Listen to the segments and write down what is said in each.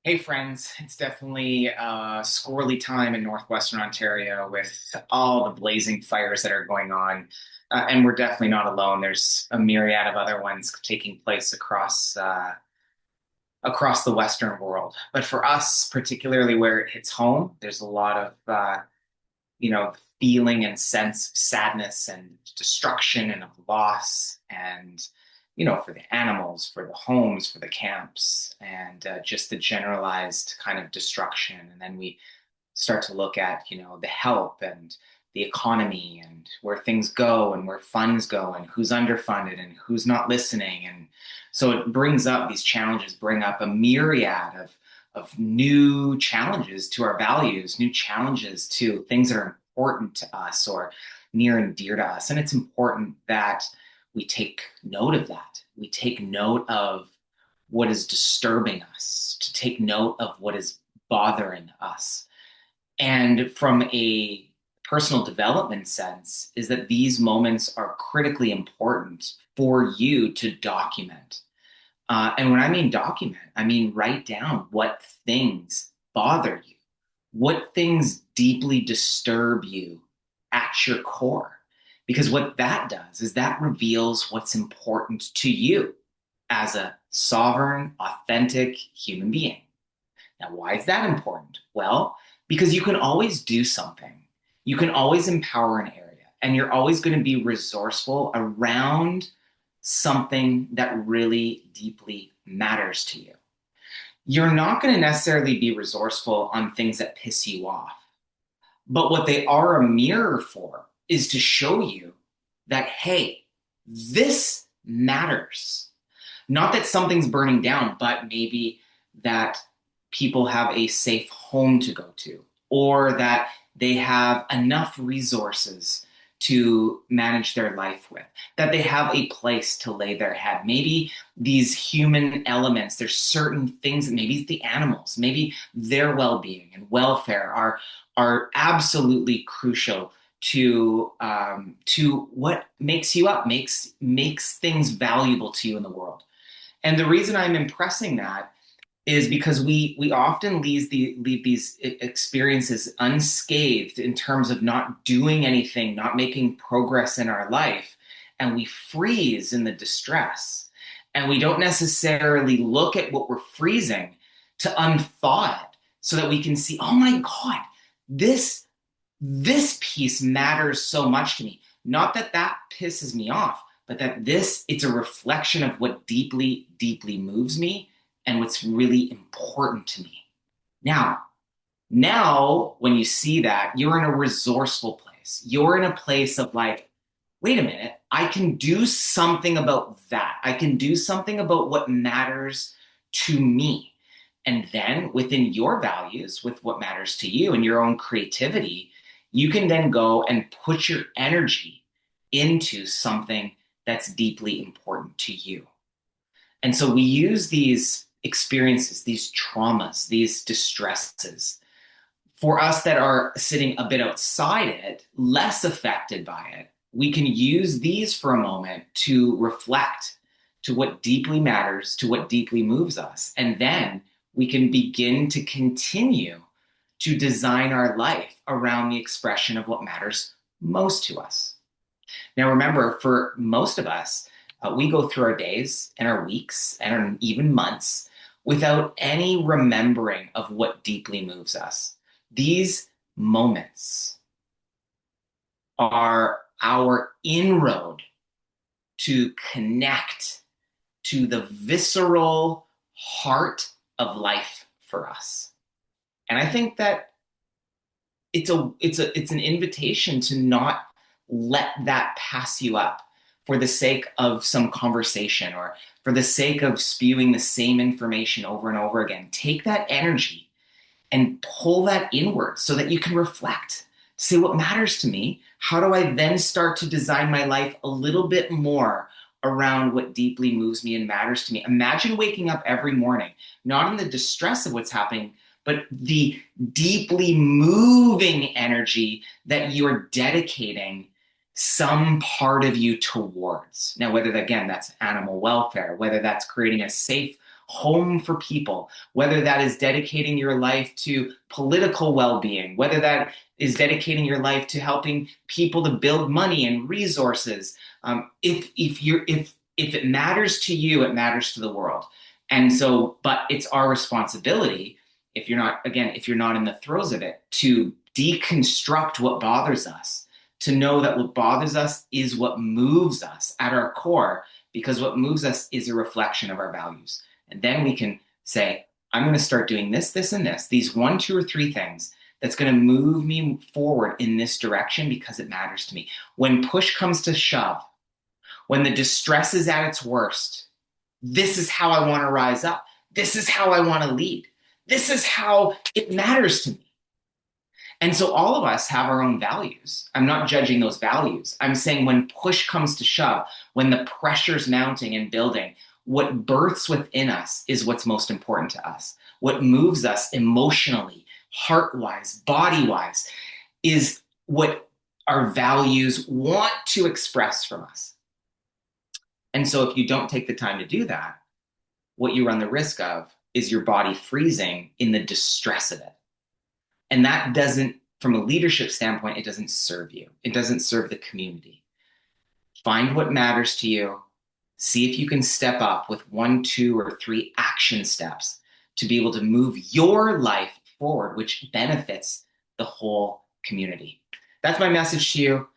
Hey friends, it's definitely a squirrely time in northwestern Ontario with all the blazing fires that are going on. And we're definitely not alone. There's a myriad of other ones taking place across the Western world. But for us, particularly where it hits home, there's a lot of feeling and sense of sadness and destruction and of loss and for the animals, for the homes, for the camps, and just the generalized kind of destruction. And then we start to look at, the help and the economy and where things go and where funds go and who's underfunded and who's not listening. And so it brings up these challenges, bring up a myriad of new challenges to our values, new challenges to things that are important to us or near and dear to us. And it's important that we take note of that. We take note of what is disturbing us, to take note of what is bothering us. And from a personal development sense, is that these moments are critically important for you to document. And when I mean document, I mean write down what things bother you, what things deeply disturb you at your core. Because what that does is that reveals what's important to you as a sovereign, authentic human being. Now, why is that important? Well, because you can always do something. You can always empower an area, and you're always going to be resourceful around something that really deeply matters to you. You're not going to necessarily be resourceful on things that piss you off. But what they are a mirror for is to show you that, hey, this matters. Not that something's burning down, but maybe that people have a safe home to go to, or that they have enough resources to manage their life with, that they have a place to lay their head. Maybe these human elements, there's certain things that maybe it's the animals, maybe their well-being and welfare are absolutely crucial to what makes you up, makes things valuable to you in the world. And the reason I'm impressing that is because we often leave these experiences unscathed in terms of not doing anything, not making progress in our life, and we freeze in the distress. And we don't necessarily look at what we're freezing to unthaw it so that we can see, oh my God, this piece matters so much to me. Not that that pisses me off, but that it's a reflection of what deeply, deeply moves me and what's really important to me. Now, when you see that, you're in a resourceful place. You're in a place of like, wait a minute, I can do something about that. I can do something about what matters to me. And then within your values, with what matters to you and your own creativity, you can then go and put your energy into something that's deeply important to you. And so we use these experiences, these traumas, these distresses for us that are sitting a bit outside it, less affected by it. We can use these for a moment to reflect to what deeply matters, to what deeply moves us. And then we can begin to continue to design our life around the expression of what matters most to us. Now, remember, for most of us, we go through our days and our weeks and our even months without any remembering of what deeply moves us. These moments are our inroad to connect to the visceral heart of life for us. And I think that it's an invitation to not let that pass you up for the sake of some conversation or for the sake of spewing the same information over and over again. Take that energy and pull that inward so that you can reflect. Say what matters to me. How do I then start to design my life a little bit more around what deeply moves me and matters to me? Imagine waking up every morning, not in the distress of what's happening, but the deeply moving energy that you're dedicating some part of you towards. Now, whether again, that's animal welfare, whether that's creating a safe home for people, whether that is dedicating your life to political well-being, whether that is dedicating your life to helping people to build money and resources. If it matters to you, it matters to the world. And so, but it's our responsibility, if you're not in the throes of it, to deconstruct what bothers us, to know that what bothers us is what moves us at our core, because what moves us is a reflection of our values. And then we can say, I'm going to start doing this, this, and this, these one, two, or three things that's going to move me forward in this direction because it matters to me. When push comes to shove, when the distress is at its worst, this is how I want to rise up. This is how I want to lead. This is how it matters to me. And so all of us have our own values. I'm not judging those values. I'm saying when push comes to shove, when the pressure's mounting and building, what births within us is what's most important to us. What moves us emotionally, heart-wise, body-wise, is what our values want to express from us. And so if you don't take the time to do that, what you run the risk of is your body freezing in the distress of it. And that doesn't, from a leadership standpoint, it doesn't serve you. It doesn't serve the community. Find what matters to you. See if you can step up with 1, 2, or 3 action steps to be able to move your life forward, which benefits the whole community. That's my message to you.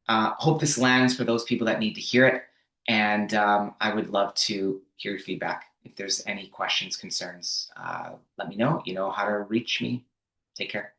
Hope this lands for those people that need to hear it. And I would love to hear your feedback. If there's any questions, concerns, let me know. You know how to reach me. Take care.